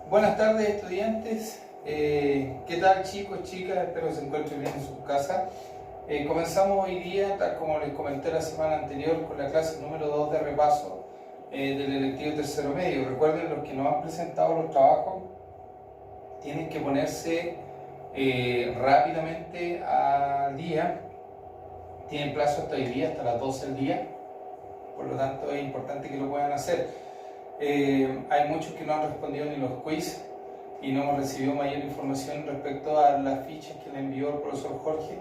Buenas tardes, estudiantes. ¿Qué tal, chicos, chicas? Espero que se encuentren bien en su casa. Comenzamos hoy día, tal como les comenté la semana anterior, con la clase número 2 de repaso del electivo tercero medio. Recuerden, los que no han presentado los trabajos tienen que ponerse rápidamente al día. Tienen plazo hasta hoy día, hasta las 12 del día. Por lo tanto, es importante que lo puedan hacer. Hay muchos que no han respondido ni los quiz y no hemos recibido mayor información respecto a las fichas que le envió el profesor Jorge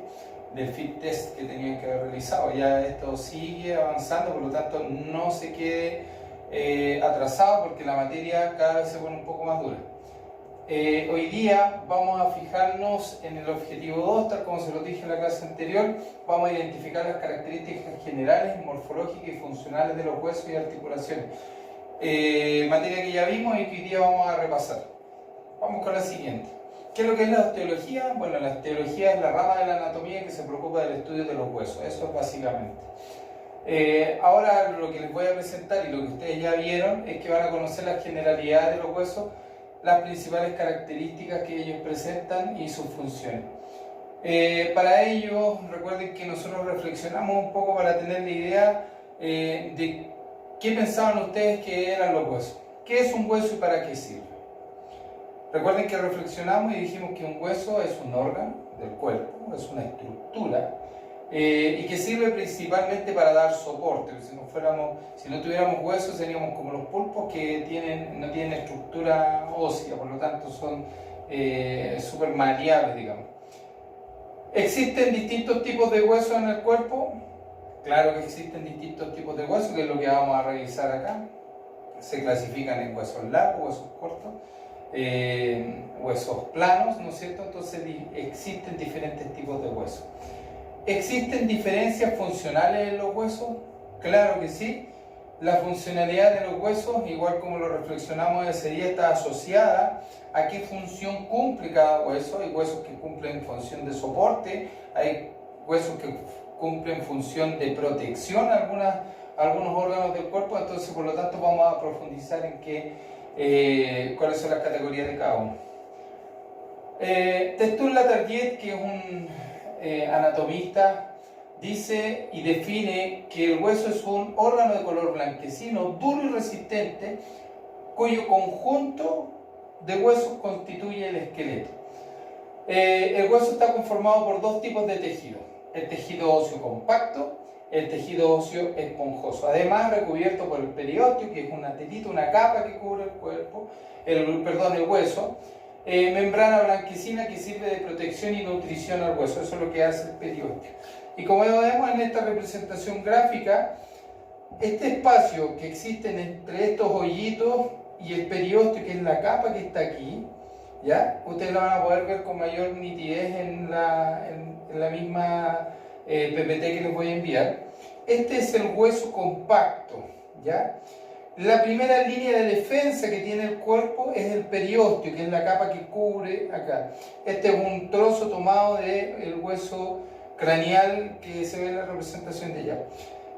del fit test que tenían que haber realizado. Ya esto sigue avanzando, por lo tanto no se quede atrasado, porque la materia cada vez se pone un poco más dura. Hoy día vamos a fijarnos en el objetivo 2, tal como se lo dije en la clase anterior. Vamos a identificar las características generales, morfológicas y funcionales de los huesos y articulaciones. Materia que ya vimos y que hoy día vamos a repasar. Vamos con la siguiente. ¿Qué es lo que es la osteología? Bueno, la osteología es la rama de la anatomía que se preocupa del estudio de los huesos. Eso es básicamente. Ahora lo que les voy a presentar y lo que ustedes ya vieron es que van a conocer las generalidades de los huesos, las principales características que ellos presentan y sus funciones. Para ello, recuerden que nosotros reflexionamos un poco para tener la idea de qué pensaban ustedes que eran los huesos. ¿Qué es un hueso y para qué sirve? Recuerden que reflexionamos y dijimos que un hueso es un órgano del cuerpo, es una estructura y que sirve principalmente para dar soporte. Si no tuviéramos huesos, seríamos como los pulpos que no tienen estructura ósea, por lo tanto son súper maleables, digamos. ¿Existen distintos tipos de huesos en el cuerpo? Claro que existen distintos tipos de huesos, que es lo que vamos a revisar acá. Se clasifican en huesos largos, huesos cortos, huesos planos, ¿no es cierto? Entonces existen diferentes tipos de huesos. ¿Existen diferencias funcionales en los huesos? Claro que sí. La funcionalidad de los huesos, igual como lo reflexionamos ese día, está asociada a qué función cumple cada hueso. Hay huesos que cumplen función de soporte, hay huesos que cumplen función de protección a algunos órganos del cuerpo. Entonces, por lo tanto, vamos a profundizar en cuáles son las categorías de cada uno. Testur Latarjet, que es un anatomista, dice y define que el hueso es un órgano de color blanquecino, duro y resistente, cuyo conjunto de huesos constituye el esqueleto. El hueso está conformado por dos tipos de tejido: el tejido óseo compacto, el tejido óseo esponjoso, además recubierto por el periósteo, que es una telita, una capa que cubre el cuerpo, el hueso, membrana blanquecina que sirve de protección y nutrición al hueso. Eso es lo que hace el periósteo. Y como vemos en esta representación gráfica, este espacio que existe entre estos hoyitos y el periósteo, que es la capa que está aquí, ¿ya? Ustedes lo van a poder ver con mayor nitidez en la misma PPT que les voy a enviar. Este es el hueso compacto, ¿ya? La primera línea de defensa que tiene el cuerpo es el periósteo, que es la capa que cubre acá. Este es un trozo tomado del hueso craneal que se ve en la representación de allá.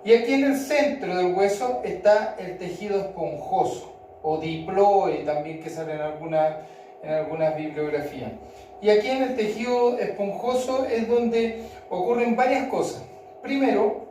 Y aquí en el centro del hueso está el tejido esponjoso, o diploide también, que sale en algunas bibliografías. Y aquí en el tejido esponjoso es donde ocurren varias cosas. Primero,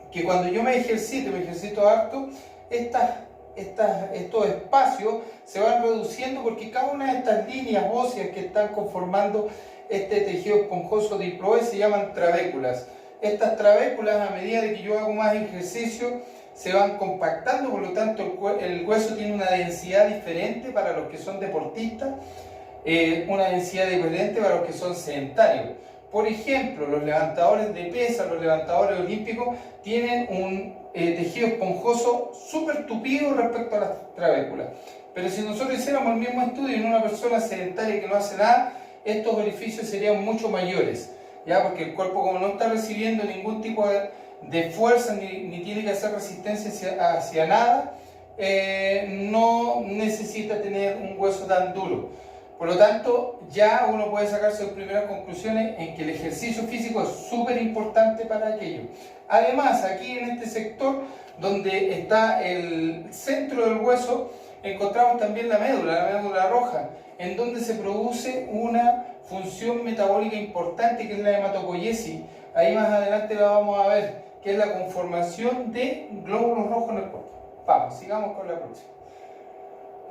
que cuando yo me ejercito harto, estos espacios se van reduciendo, porque cada una de estas líneas óseas que están conformando este tejido esponjoso diploide se llaman trabéculas. Estas trabéculas, a medida de que yo hago más ejercicio, se van compactando, por lo tanto el hueso tiene una densidad diferente para los que son deportistas, una densidad diferente para los que son sedentarios. Por ejemplo, los levantadores de pesas, los levantadores olímpicos, tienen un tejido esponjoso súper tupido respecto a las trabéculas. Pero si nosotros hiciéramos el mismo estudio en una persona sedentaria que no hace nada, estos orificios serían mucho mayores, ¿ya? Porque el cuerpo, como no está recibiendo ningún tipo de fuerza ni tiene que hacer resistencia hacia nada, no necesita tener un hueso tan duro. Por lo tanto, ya uno puede sacar sus primeras conclusiones en que el ejercicio físico es súper importante para aquello. Además, aquí en este sector, donde está el centro del hueso, encontramos también la médula roja, en donde se produce una función metabólica importante que es la hematopoiesis. Ahí más adelante la vamos a ver, que es la conformación de glóbulos rojos en el cuerpo. Vamos, sigamos con la próxima.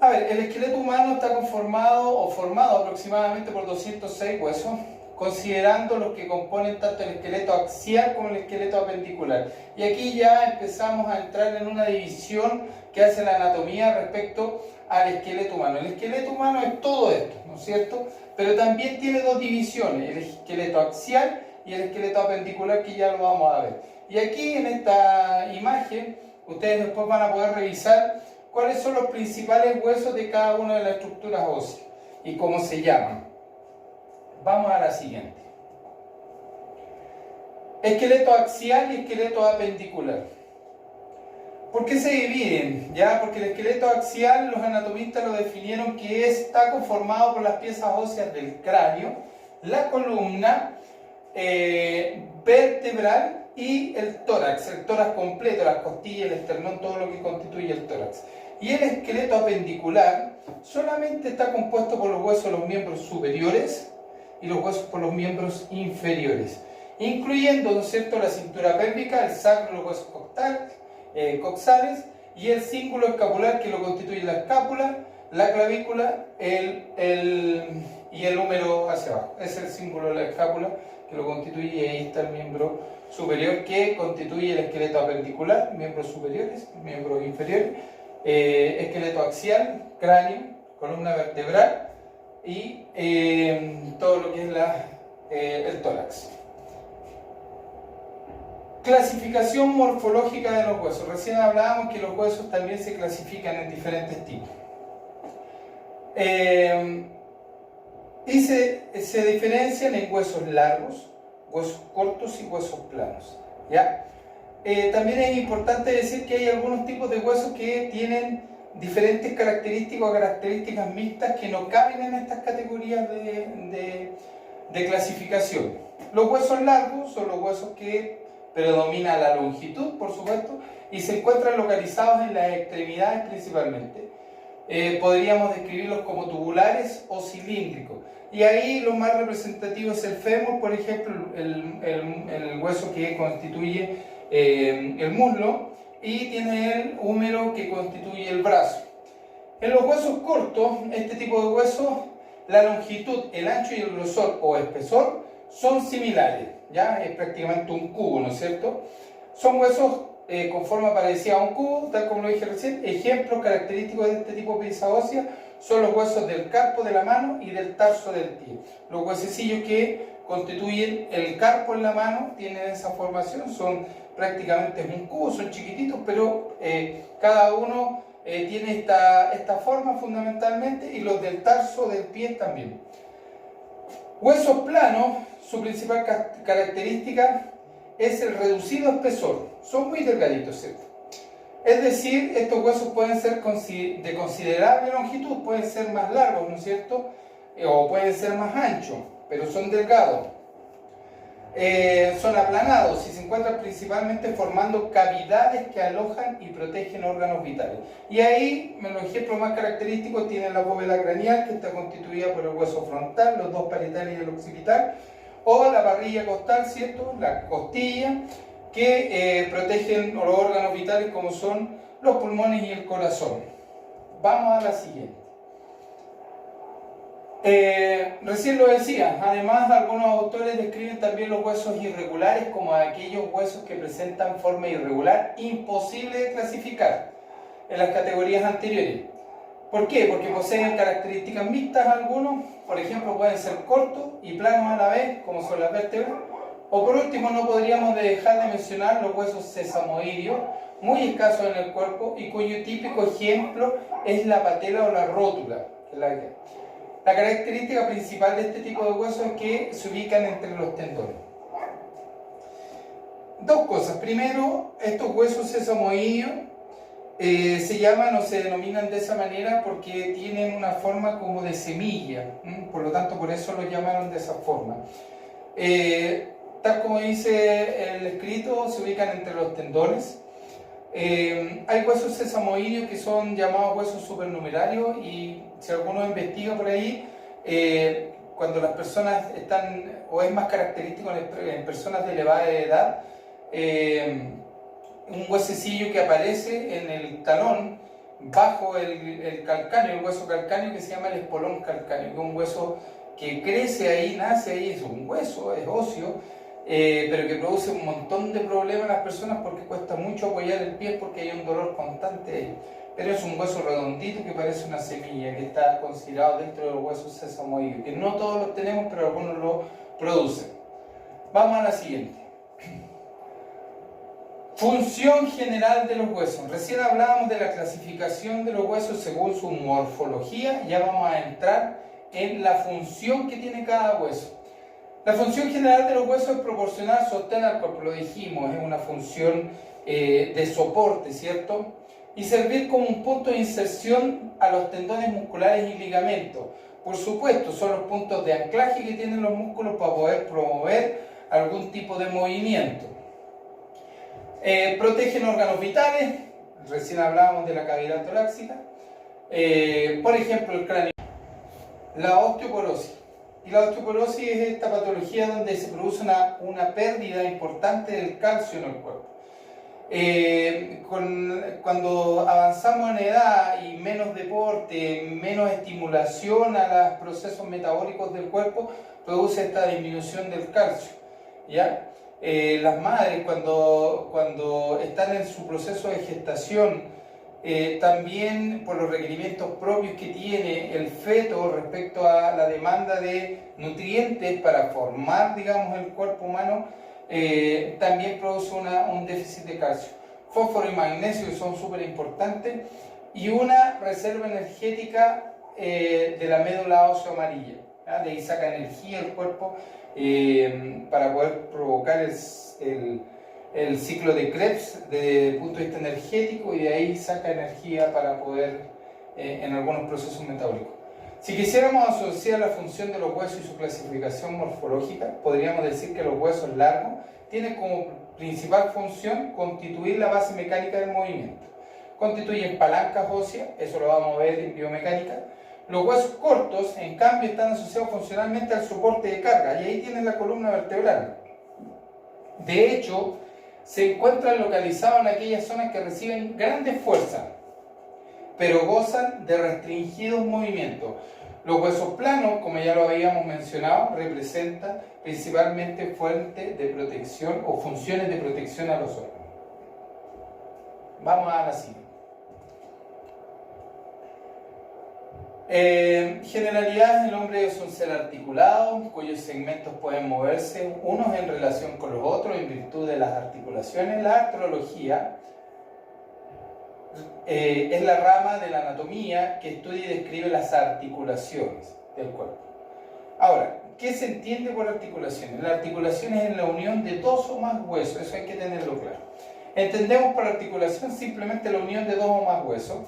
A ver, el esqueleto humano está conformado o formado aproximadamente por 206 huesos, considerando los que componen tanto el esqueleto axial como el esqueleto apendicular. Y aquí ya empezamos a entrar en una división que hace la anatomía respecto al esqueleto humano. El esqueleto humano es todo esto, ¿no es cierto? Pero también tiene dos divisiones, el esqueleto axial y el esqueleto apendicular, que ya lo vamos a ver. Y aquí en esta imagen, ustedes después van a poder revisar cuáles son los principales huesos de cada una de las estructuras óseas y cómo se llaman. Vamos a la siguiente. Esqueleto axial y esqueleto apendicular. ¿Por qué se dividen? ¿Ya? Porque el esqueleto axial, los anatomistas lo definieron que está conformado por las piezas óseas del cráneo, la columna vertebral y el tórax completo, las costillas, el esternón, todo lo que constituye el tórax. Y el esqueleto apendicular solamente está compuesto por los huesos de los miembros superiores y los huesos por los miembros inferiores, incluyendo, ¿no es cierto?, la cintura pélvica, el sacro, los huesos coxales y el cíngulo escapular, que lo constituye la escápula, la clavícula y el húmero hacia abajo. Es el cíngulo de la escápula que lo constituye, y ahí está el miembro superior que constituye el esqueleto apendicular, miembros superiores, miembros inferiores, esqueleto axial, cráneo, columna vertebral y todo lo que es el tórax. Clasificación morfológica de los huesos. Recién hablábamos que los huesos también se clasifican en diferentes tipos. Y se diferencian en huesos largos, huesos cortos y huesos planos, ¿ya? También es importante decir que hay algunos tipos de huesos que tienen diferentes características o características mixtas que no caben en estas categorías de clasificación. Los huesos largos son los huesos que predomina la longitud, por supuesto, y se encuentran localizados en las extremidades principalmente. Podríamos describirlos como tubulares o cilíndricos. Y ahí lo más representativo es el fémur, por ejemplo, el hueso que constituye el muslo, y tiene el húmero que constituye el brazo. En los huesos cortos, este tipo de huesos, la longitud, el ancho y el grosor o espesor son similares, ¿ya? Es prácticamente un cubo, ¿no es cierto? Son huesos con forma parecida a un cubo, tal como lo dije recién. Ejemplos característicos de este tipo de pieza ósea son los huesos del carpo de la mano y del tarso del pie. Los huesecillos que constituyen el carpo en la mano tienen esa formación, son prácticamente un cubo, son chiquititos, pero cada uno tiene esta forma fundamentalmente, y los del tarso del pie también. Huesos planos, su principal característica es el reducido espesor, son muy delgaditos, ¿cierto? Es decir, estos huesos pueden ser de considerable longitud, pueden ser más largos, ¿no es cierto? O pueden ser más anchos, pero son delgados. Son aplanados y se encuentran principalmente formando cavidades que alojan y protegen órganos vitales. Y ahí, los ejemplos más característicos tienen la bóveda craneal, que está constituida por el hueso frontal, los dos parietales y el occipital, o la parrilla costal, ¿cierto?, la costilla, que protegen los órganos vitales como son los pulmones y el corazón. Vamos a la siguiente. Recién lo decía, además algunos autores describen también los huesos irregulares como aquellos huesos que presentan forma irregular, imposible de clasificar en las categorías anteriores. ¿Por qué? Porque poseen características mixtas algunos, por ejemplo pueden ser cortos y planos a la vez, como son las vértebras, o por último no podríamos dejar de mencionar los huesos sesamoideos, muy escasos en el cuerpo y cuyo típico ejemplo es la patela o la rótula. La característica principal de este tipo de huesos es que se ubican entre los tendones. Dos cosas. Primero, estos huesos sesamoideos se llaman o se denominan de esa manera porque tienen una forma como de semilla, por lo tanto por eso los llamaron de esa forma. Tal como dice el escrito, se ubican entre los tendones. Hay huesos sesamoideos que son llamados huesos supernumerarios y si alguno investiga por ahí, cuando las personas están, o es más característico en personas de elevada edad, un huesecillo que aparece en el talón bajo el calcáneo, el hueso calcáneo que se llama el espolón calcáneo, que es un hueso que crece ahí, nace ahí, es un hueso, es óseo, pero que produce un montón de problemas a las personas porque cuesta mucho apoyar el pie porque hay un dolor constante ahí. Pero es un hueso redondito que parece una semilla, que está considerado dentro de los huesos sesamoideos, que no todos los tenemos, pero algunos lo producen. Vamos a la siguiente. Función general de los huesos. Recién hablábamos de la clasificación de los huesos según su morfología. Ya vamos a entrar en la función que tiene cada hueso. La función general de los huesos es proporcionar sostén al cuerpo, lo dijimos, es una función de soporte, ¿cierto? Y servir como un punto de inserción a los tendones musculares y ligamentos. Por supuesto, son los puntos de anclaje que tienen los músculos para poder promover algún tipo de movimiento. Protegen órganos vitales, recién hablábamos de la cavidad torácica, por ejemplo el cráneo. La osteoporosis. Y la osteoporosis es esta patología donde se produce una pérdida importante del calcio en el cuerpo. Cuando avanzamos en edad y menos deporte, menos estimulación a los procesos metabólicos del cuerpo, produce esta disminución del calcio, ¿ya? Las madres cuando están en su proceso de gestación, también por los requerimientos propios que tiene el feto respecto a la demanda de nutrientes para formar, digamos, el cuerpo humano, también produce un déficit de calcio. Fósforo y magnesio son súper importantes y una reserva energética de la médula ósea amarilla, ¿ya? De ahí saca energía el cuerpo para poder provocar el ciclo de Krebs desde el punto de vista energético y de ahí saca energía para poder en algunos procesos metabólicos. Si quisiéramos asociar la función de los huesos y su clasificación morfológica, podríamos decir que los huesos largos tienen como principal función constituir la base mecánica del movimiento. Constituyen palancas óseas, eso lo vamos a ver en biomecánica. Los huesos cortos, en cambio, están asociados funcionalmente al soporte de carga y ahí tienen la columna vertebral. De hecho, se encuentran localizados en aquellas zonas que reciben grandes fuerzas, pero gozan de restringidos movimientos. Los huesos planos, como ya lo habíamos mencionado, representan principalmente fuentes de protección o funciones de protección a los órganos. Vamos a la siguiente. Generalidades del hombre es un ser articulado, cuyos segmentos pueden moverse unos en relación con los otros en virtud de las articulaciones. La artrología es la rama de la anatomía que estudia y describe las articulaciones del cuerpo. Ahora, ¿qué se entiende por articulaciones? La articulación es la unión de dos o más huesos, eso hay que tenerlo claro. Entendemos por articulación simplemente la unión de dos o más huesos.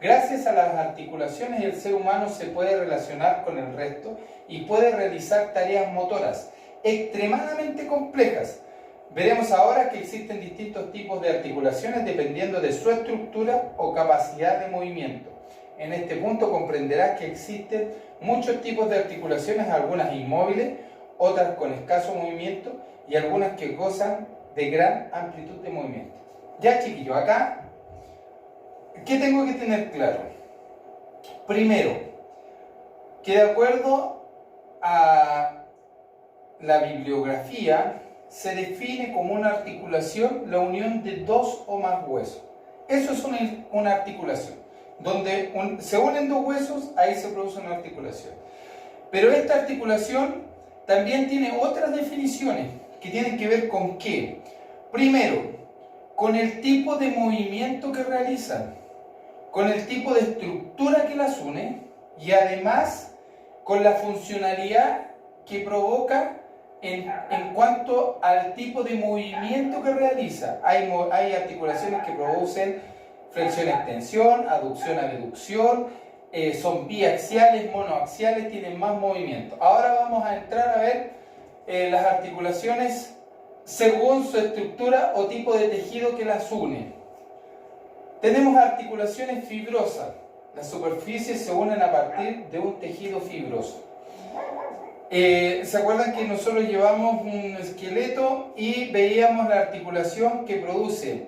Gracias a las articulaciones el ser humano se puede relacionar con el resto y puede realizar tareas motoras extremadamente complejas. Veremos ahora que existen distintos tipos de articulaciones dependiendo de su estructura o capacidad de movimiento. En este punto comprenderás que existen muchos tipos de articulaciones, algunas inmóviles, otras con escaso movimiento y algunas que gozan de gran amplitud de movimiento. Ya, chiquillos, acá, ¿qué tengo que tener claro? Primero, que de acuerdo a la bibliografía, se define como una articulación la unión de dos o más huesos. Eso es una articulación. Donde se unen dos huesos, ahí se produce una articulación. Pero esta articulación también tiene otras definiciones que tienen que ver con ¿qué? Primero, con el tipo de movimiento que realizan, con el tipo de estructura que las une y además con la funcionalidad que provoca en cuanto al tipo de movimiento que realiza. Hay articulaciones que producen flexión-extensión, aducción-abducción, son biaxiales, monoaxiales, tienen más movimiento. Ahora vamos a entrar a ver las articulaciones según su estructura o tipo de tejido que las une. Tenemos articulaciones fibrosas. Las superficies se unen a partir de un tejido fibroso. ¿Se acuerdan que nosotros llevamos un esqueleto y veíamos la articulación que produce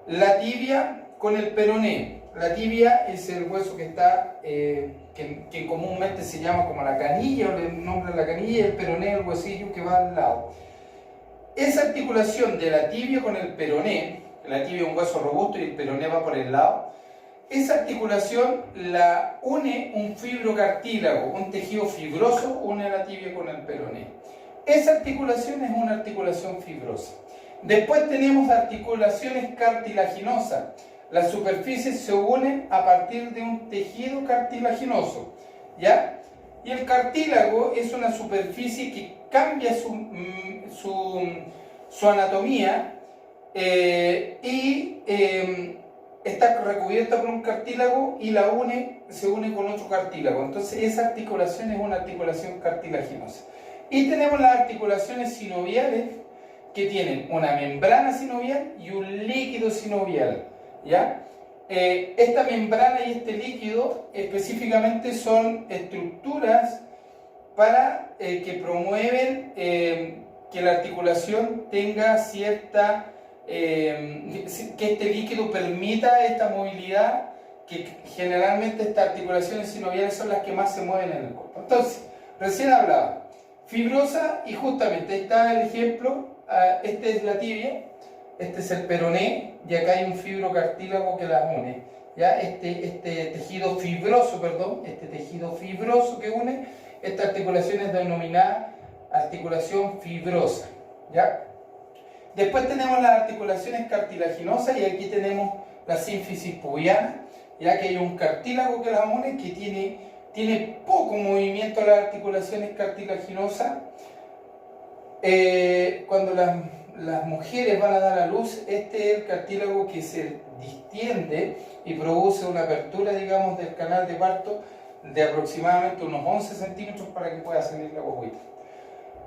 la tibia con el peroné? La tibia es el hueso que está, que comúnmente se llama como la canilla, o el nombre de la canilla, y el peroné, el huesillo que va al lado. Esa articulación de la tibia con el peroné, la tibia es un hueso robusto y el peroné va por el lado, esa articulación la une un fibrocartílago, un tejido fibroso une la tibia con el peroné. Esa articulación es una articulación fibrosa. Después tenemos articulaciones cartilaginosas. Las superficies se unen a partir de un tejido cartilaginoso, ¿ya? Y el cartílago es una superficie que cambia su anatomía está recubierta por un cartílago y se une con otro cartílago. Entonces esa articulación es una articulación cartilaginosa. Y tenemos las articulaciones sinoviales, que tienen una membrana sinovial y un líquido sinovial, ¿ya? Esta membrana y este líquido específicamente son estructuras para que promueven que la articulación tenga cierta, que este líquido permita esta movilidad, que generalmente estas articulaciones sinoviales son las que más se mueven en el cuerpo. Entonces, recién hablaba, fibrosa, y justamente ahí está el ejemplo, este es la tibia, este es el peroné, y acá hay un fibrocartílago que las une. ¿Ya? Este tejido fibroso que une, esta articulación es denominada articulación fibrosa, ¿ya? Después tenemos las articulaciones cartilaginosas, y aquí tenemos la sínfisis pubiana, ya que hay un cartílago que las une, que tiene poco movimiento las articulaciones cartilaginosas. Cuando las mujeres van a dar a luz, este es el cartílago que se distiende y produce una apertura, digamos, del canal de parto de aproximadamente unos 11 centímetros para que pueda salir la guaguita.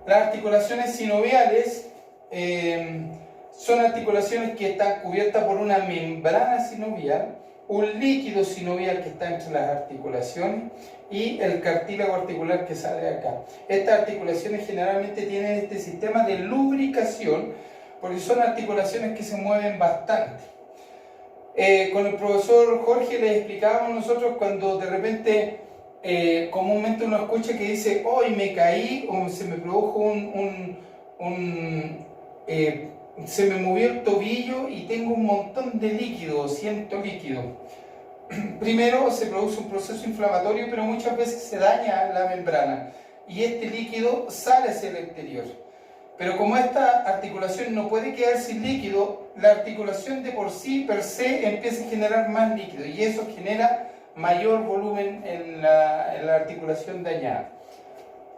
Las articulaciones sinoviales son articulaciones que están cubiertas por una membrana sinovial, un líquido sinovial que está entre las articulaciones y el cartílago articular que sale de acá. Estas articulaciones generalmente tienen este sistema de lubricación porque son articulaciones que se mueven bastante. Con el profesor Jorge les explicábamos nosotros cuando de repente comúnmente uno escucha que dice hoy me caí o se me produjo se me movió el tobillo y tengo un montón de líquido, siento líquido. Primero se produce un proceso inflamatorio, pero muchas veces se daña la membrana y este líquido sale hacia el exterior. Pero como esta articulación no puede quedar sin líquido, la articulación de por sí, per se, empieza a generar más líquido y eso genera mayor volumen en la articulación dañada.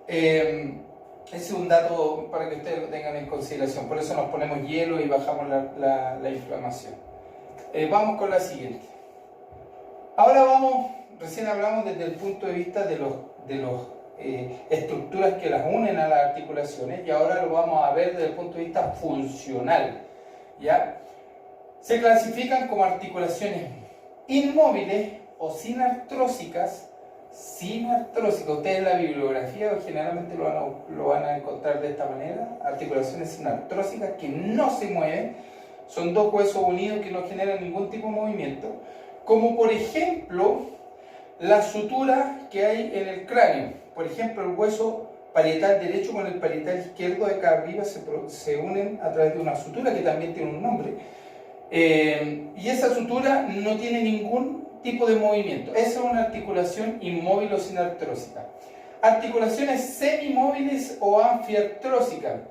Ese es un dato para que ustedes lo tengan en consideración. Por eso nos ponemos hielo y bajamos la inflamación. Vamos con la siguiente. Ahora recién hablamos desde el punto de vista de las estructuras que las unen a las articulaciones y ahora lo vamos a ver desde el punto de vista funcional, ¿ya? Se clasifican como articulaciones inmóviles o sinartrósicas. Ustedes en la bibliografía generalmente lo van a encontrar de esta manera: articulaciones sinartrósicas que no se mueven, son dos huesos unidos que no generan ningún tipo de movimiento, como por ejemplo la sutura que hay en el cráneo. Por ejemplo, el hueso parietal derecho con el parietal izquierdo de acá arriba se unen a través de una sutura que también tiene un nombre, y esa sutura no tiene ningún tipo de movimiento. Esa es una articulación inmóvil o sinartrósica. Articulaciones semimóviles o anfiartrósicas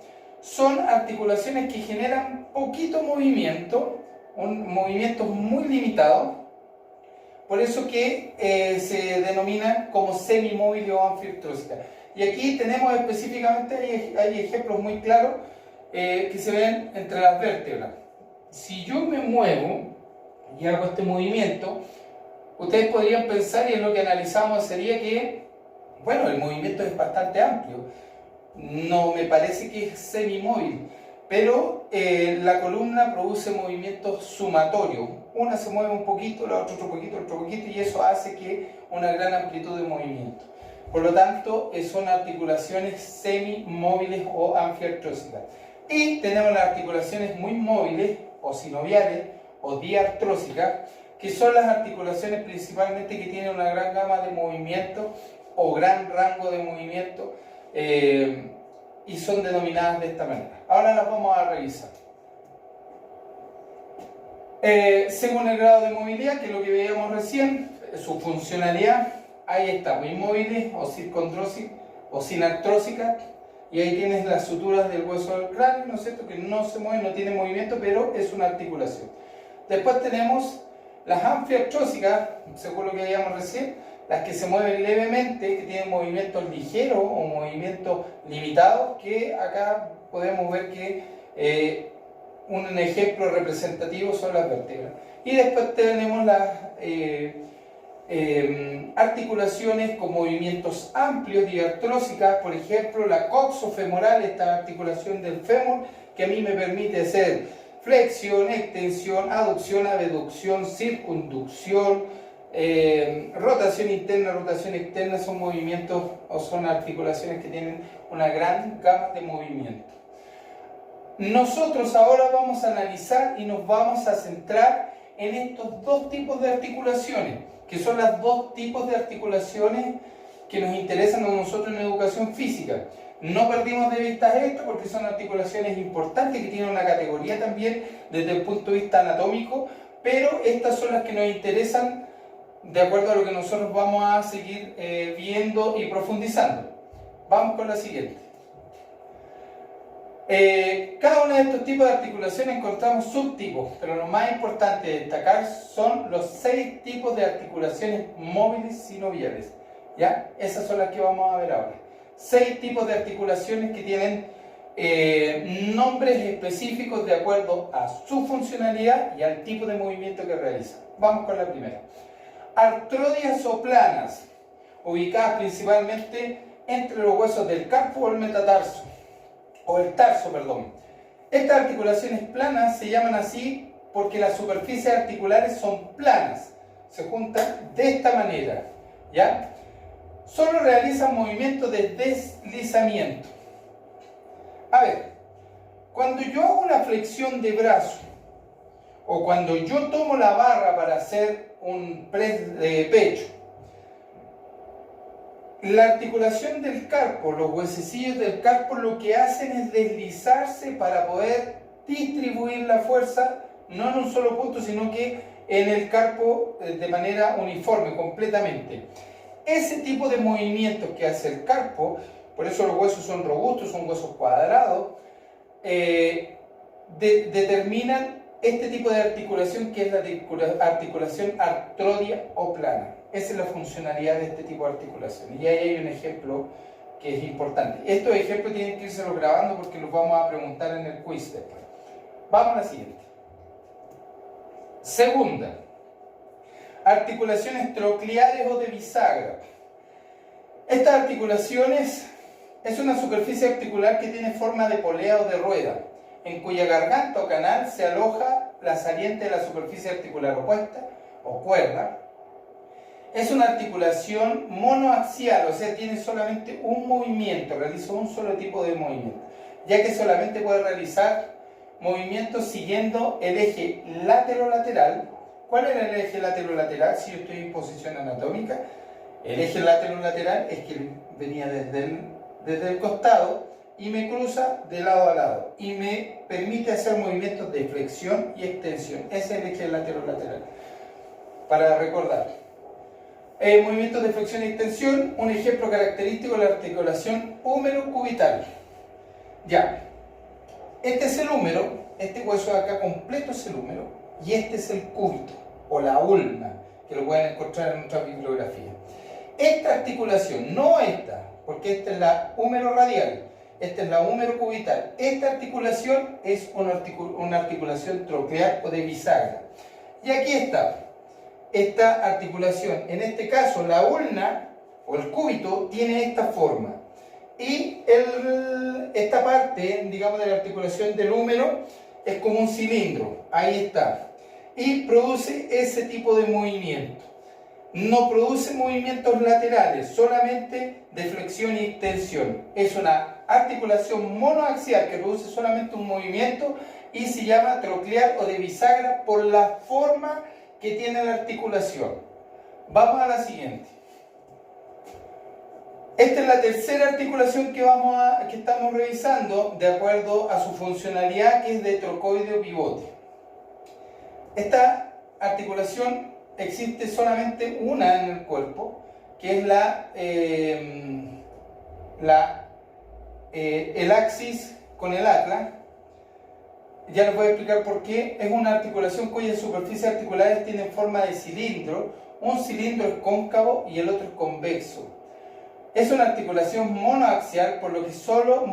son articulaciones que generan poquito movimiento, un movimiento muy limitado, por eso que se denominan como semimóviles o anfiartrósicas. Y aquí tenemos específicamente, hay ejemplos muy claros que se ven entre las vértebras. Si yo me muevo y hago este movimiento, ustedes podrían pensar, y es lo que analizamos, sería que, bueno, el movimiento es bastante amplio, no me parece que es semimóvil, pero la columna produce movimientos sumatorios, una se mueve un poquito, la otra otro poquito, y eso hace que una gran amplitud de movimiento. Por lo tanto, son articulaciones semimóviles o anfiartrósicas. Y tenemos las articulaciones muy móviles o sinoviales o diartrósicas, que son las articulaciones principalmente que tienen una gran gama de movimiento o gran rango de movimiento, y son denominadas de esta manera. Ahora las vamos a revisar. Según el grado de movilidad, que es lo que veíamos recién, su funcionalidad, ahí está, inmóviles o circondrósicas o sinartrósicas, y ahí tienes las suturas del hueso del cráneo, ¿no es cierto?, que no se mueven, no tienen movimiento, pero es una articulación. Después tenemos las anfiartrósicas, según lo que veíamos recién, las que se mueven levemente, que tienen movimientos ligeros o movimientos limitados, que acá podemos ver que un ejemplo representativo son las vértebras. Y después tenemos las articulaciones con movimientos amplios, diartrósicas, por ejemplo la coxofemoral, esta articulación del fémur, que a mí me permite hacer flexión, extensión, aducción, abducción, circunducción, rotación interna, rotación externa. Son movimientos o son articulaciones que tienen una gran gama de movimiento. Nosotros ahora vamos a analizar y nos vamos a centrar en estos dos tipos de articulaciones, que son los dos tipos de articulaciones que nos interesan a nosotros en educación física. No perdimos de vista esto porque son articulaciones importantes que tienen una categoría también desde el punto de vista anatómico, pero estas son las que nos interesan de acuerdo a lo que nosotros vamos a seguir viendo y profundizando. Vamos con la siguiente. Cada uno de estos tipos de articulaciones encontramos subtipos, pero lo más importante de destacar son los 6 tipos de articulaciones móviles sinoviales. ¿Ya? Esas son las que vamos a ver ahora. 6 tipos de articulaciones que tienen nombres específicos de acuerdo a su funcionalidad y al tipo de movimiento que realizan. Vamos con la primera. Artrodias o planas, ubicadas principalmente entre los huesos del carpo o el metatarso, o el tarso, perdón. Estas articulaciones planas se llaman así porque las superficies articulares son planas, se juntan de esta manera, ¿ya? Solo realizan movimientos de deslizamiento. A ver, cuando yo hago una flexión de brazo, o cuando yo tomo la barra para hacer un press de pecho, la articulación del carpo, los huesecillos del carpo, lo que hacen es deslizarse para poder distribuir la fuerza, no en un solo punto, sino que en el carpo de manera uniforme, completamente. Ese tipo de movimientos que hace el carpo, por eso los huesos son robustos, son huesos cuadrados, determinan este tipo de articulación, que es la articulación artrodia o plana. Esa es la funcionalidad de este tipo de articulación. Y ahí hay un ejemplo que es importante. Estos ejemplos tienen que irse grabando porque los vamos a preguntar en el quiz después. Vamos a la siguiente. Segunda, articulaciones trocleares o de bisagra. Estas articulaciones es una superficie articular que tiene forma de polea o de rueda, en cuya garganta o canal se aloja la saliente de la superficie articular opuesta o cuerda. Es una articulación monoaxial, o sea, tiene solamente un movimiento, realiza un solo tipo de movimiento, ya que solamente puede realizar movimientos siguiendo el eje laterolateral. ¿Cuál era el eje laterolateral si yo estoy en posición anatómica? El eje laterolateral es que venía desde el costado y me cruza de lado a lado y me permite hacer movimientos de flexión y extensión. Ese es el eje laterolateral. Para recordar. Movimientos de flexión y extensión, un ejemplo característico de la articulación húmero-cubital. Ya, este es el húmero, este hueso de acá completo es el húmero, y este es el cúbito, o la ulna, que lo pueden encontrar en nuestra bibliografía. Esta articulación, no esta, porque esta es la húmero radial, esta es la húmero cubital. Esta articulación es una articulación troclear o de bisagra. Y aquí está. Esta articulación, en este caso la ulna o el cúbito, tiene esta forma y esta parte, digamos, de la articulación del húmero es como un cilindro, ahí está. y produce ese tipo de movimiento. No produce movimientos laterales, solamente de flexión y extensión. Es una articulación monoaxial que produce solamente un movimiento y se llama troclear o de bisagra por la forma que tiene la articulación. Vamos a la siguiente. Esta es la tercera articulación que estamos revisando de acuerdo a su funcionalidad, que es de trocoide o pivote. Esta articulación existe solamente una en el cuerpo, que es el axis con el atlas. Ya les voy a explicar por qué. Es una articulación cuyas superficies articulares tienen forma de cilindro. Un cilindro es cóncavo y el otro es convexo. Es una articulación monoaxial, por lo que solo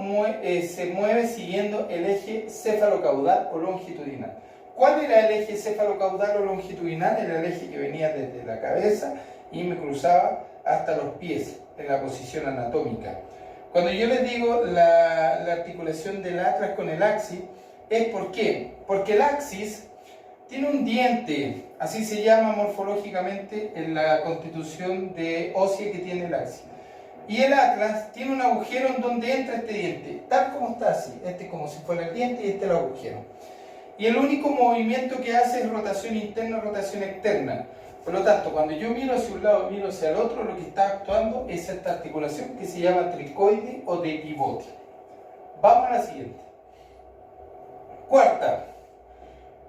se mueve siguiendo el eje cefalocaudal o longitudinal. ¿Cuál era el eje cefalocaudal o longitudinal? Era el eje que venía desde la cabeza y me cruzaba hasta los pies en la posición anatómica. Cuando yo les digo la articulación del atlas con el axis, ¿es por qué? Porque el axis tiene un diente, así se llama morfológicamente en la constitución ósea que tiene el axis. Y el atlas tiene un agujero en donde entra este diente, tal como está así. Este es como si fuera el diente y este es el agujero. Y el único movimiento que hace es rotación interna, rotación externa. Por lo tanto, cuando yo miro hacia un lado, miro hacia el otro, lo que está actuando es esta articulación que se llama tricoide o de pivote. Vamos a la siguiente. Cuarta,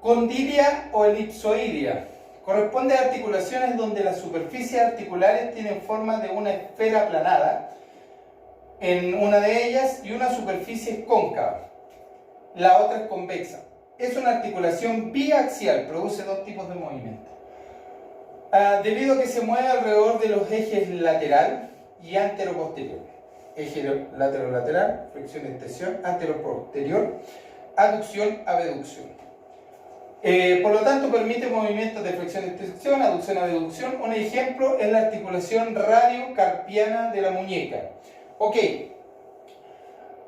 condilia o elipsoidea. Corresponde a articulaciones donde las superficies articulares tienen forma de una esfera aplanada en una de ellas y una superficie es cóncava. La otra es convexa. Es una articulación biaxial, produce dos tipos de movimiento. Debido a que se mueve alrededor de los ejes lateral y antero-posterior. Eje lateral-lateral, flexión-extensión, antero-posterior, aducción, abducción. Por lo tanto, permite movimientos de flexión-extensión, aducción-abducción. Un ejemplo es la articulación radiocarpiana de la muñeca. Ok.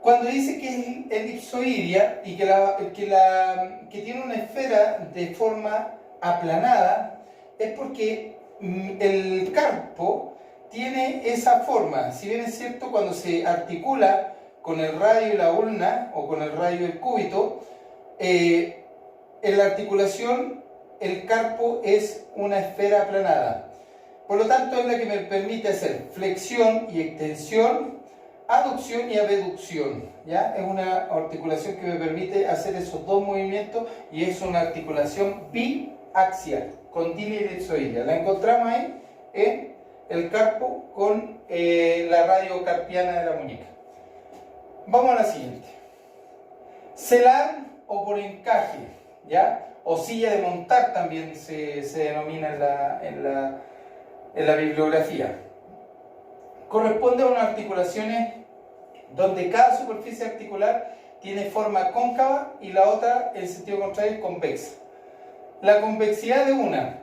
Cuando dice que es elipsoidea y que tiene una esfera de forma aplanada, es porque el carpo tiene esa forma. Si bien es cierto, cuando se articula con el radio y la ulna, o con el radio y el cúbito, en la articulación el carpo es una esfera aplanada. Por lo tanto, es la que me permite hacer flexión y extensión, aducción y abducción, ¿ya? Es una articulación que me permite hacer esos dos movimientos y es una articulación biaxial, condilia y elipsoidea. La encontramos ahí en el carpo con la radiocarpiana de la muñeca. Vamos a la siguiente. Celar o por encaje, ¿ya? O silla de montar también se denomina en la bibliografía. Corresponde a unas articulaciones donde cada superficie articular tiene forma cóncava y la otra, en sentido contrario, es convexa. La convexidad de una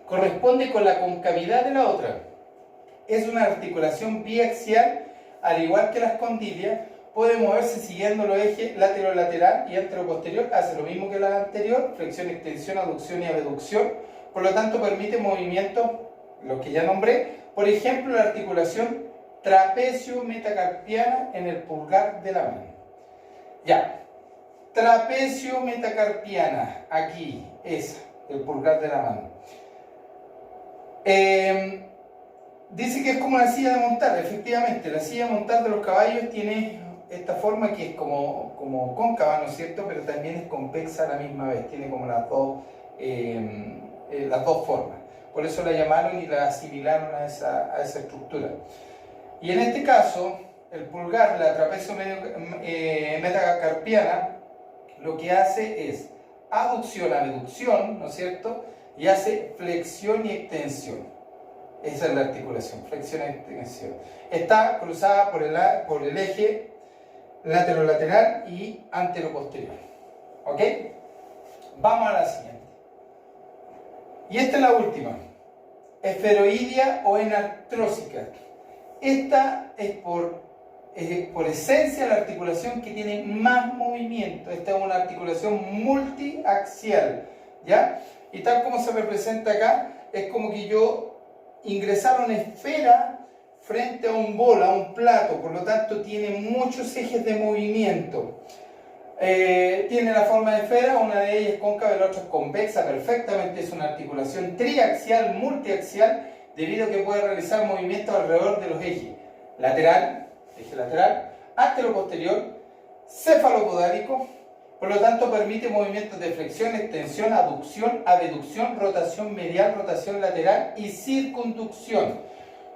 corresponde con la concavidad de la otra. Es una articulación biaxial, al igual que las condilias, puede moverse siguiendo los ejes lateral y antero-posterior, hace lo mismo que la anterior, flexión, extensión, aducción y abducción. Por lo tanto, permite movimientos, los que ya nombré. Por ejemplo, la articulación trapecio-metacarpiana en el pulgar de la mano. Ya, trapecio-metacarpiana, aquí, esa, el pulgar de la mano. Dice que es como una silla de montar. Efectivamente, la silla de montar de los caballos tiene esta forma que es como cóncava, ¿no es cierto? Pero también es convexa a la misma vez, tiene como las dos formas. Por eso la llamaron y la asimilaron a esa estructura. Y en este caso, el pulgar, la trapecio metacarpiana, lo que hace es aducción, abducción, ¿no es cierto? Y hace flexión y extensión. Esa es la articulación, flexión y extensión. Está cruzada por el eje lateral y antero-posterior. ¿Ok? Vamos a la siguiente. Y esta es la última. Esferoidea o enartrósica. Esta es por esencia la articulación que tiene más movimiento. Esta es una articulación multiaxial. ¿ya? Y tal como se representa acá, es como que yo ingresara una esfera frente a un bol, a un plato, por lo tanto tiene muchos ejes de movimiento. Tiene la forma de esfera, una de ellas es cóncava y la otra es convexa, perfectamente es una articulación triaxial, multiaxial, debido a que puede realizar movimientos alrededor de los ejes lateral, eje lateral, anteroposterior, cefalopodálico, por lo tanto permite movimientos de flexión, extensión, aducción, abducción, rotación medial, rotación lateral y circunducción.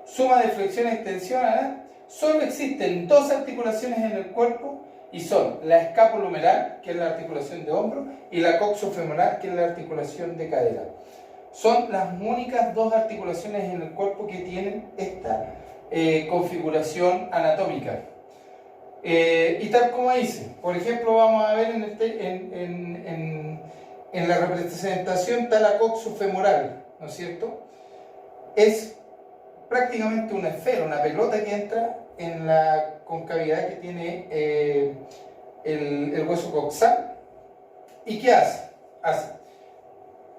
Suma de flexión y extensión, solo existen dos articulaciones en el cuerpo y son la escapulohumeral, que es la articulación de hombro, y la coxofemoral, que es la articulación de cadera. Son las únicas dos articulaciones en el cuerpo que tienen esta configuración anatómica. Y tal como dice, por ejemplo, vamos a ver en la representación está la coxofemoral, ¿no es cierto? Es prácticamente una esfera, una pelota que entra en la concavidad que tiene el hueso coxal. ¿Y qué hace? Hace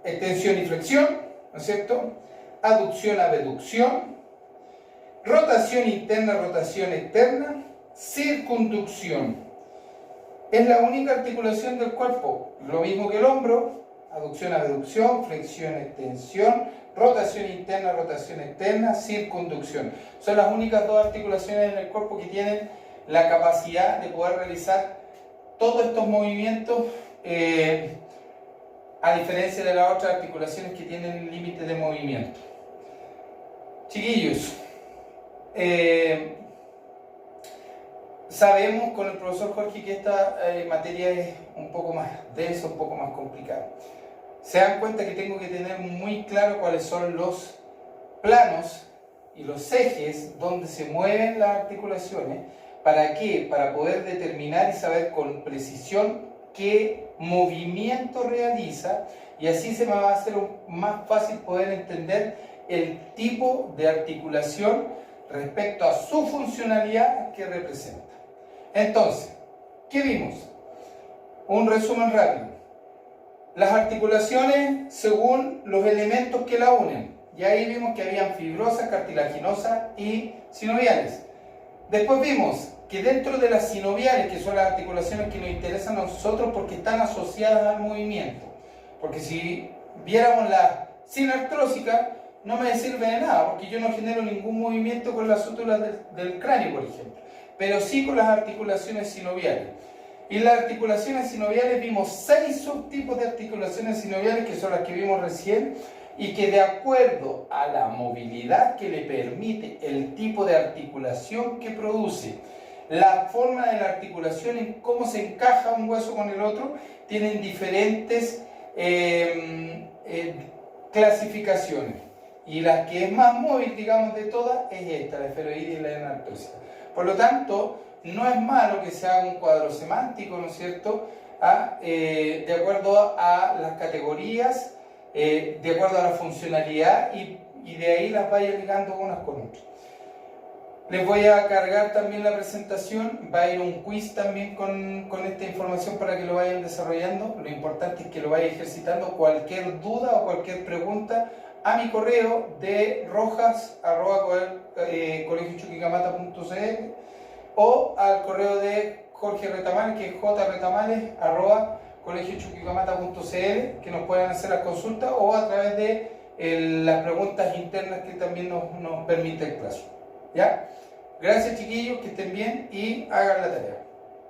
extensión y flexión, ¿no es cierto? Aducción, abducción, rotación interna, rotación externa, circunducción. Es la única articulación del cuerpo, lo mismo que el hombro, aducción, abducción, flexión, extensión, rotación interna, rotación externa, circunducción. Son las únicas dos articulaciones en el cuerpo que tienen la capacidad de poder realizar todos estos movimientos, a diferencia de las otras articulaciones que tienen límites de movimiento. Chiquillos, sabemos con el profesor Jorge que esta materia es un poco más densa, un poco más complicada. Se dan cuenta que tengo que tener muy claro cuáles son los planos y los ejes donde se mueven las articulaciones. ¿Para qué? Para poder determinar y saber con precisión qué movimiento realiza, y así se me va a hacer más fácil poder entender el tipo de articulación respecto a su funcionalidad que representa. Entonces, ¿qué vimos? Un resumen rápido. Las articulaciones según los elementos que la unen. Y ahí vimos que habían fibrosas, cartilaginosas y sinoviales. Después vimos que dentro de las sinoviales, que son las articulaciones que nos interesan a nosotros porque están asociadas al movimiento. Porque si viéramos la sinartrósica, no me sirve de nada, porque yo no genero ningún movimiento con las sútulas del cráneo, por ejemplo. Pero sí con las articulaciones sinoviales. Y las articulaciones sinoviales vimos 6 subtipos de articulaciones sinoviales, que son las que vimos recién, y que de acuerdo a la movilidad que le permite el tipo de articulación que produce, la forma de la articulación, en cómo se encaja un hueso con el otro, tienen diferentes clasificaciones. Y la que es más móvil, digamos, de todas es esta, la esferoidea y la enartrósica. Por lo tanto, no es malo que se haga un cuadro semántico, ¿no es cierto?, de acuerdo a las categorías, de acuerdo a la funcionalidad, y de ahí las vaya ligando unas con otras. Les voy a cargar también la presentación, va a ir un quiz también con esta información para que lo vayan desarrollando. Lo importante es que lo vayan ejercitando. Cualquier duda o cualquier pregunta, a mi correo de rojas@colegiochuquicamata.cl o al correo de Jorge Retamales, que es jretamares@colegiochuquicamata.cl, que nos puedan hacer las consultas, o a través de las preguntas internas que también nos permite el plazo. ¿Ya? Gracias, chiquillos, que estén bien y hagan la tarea.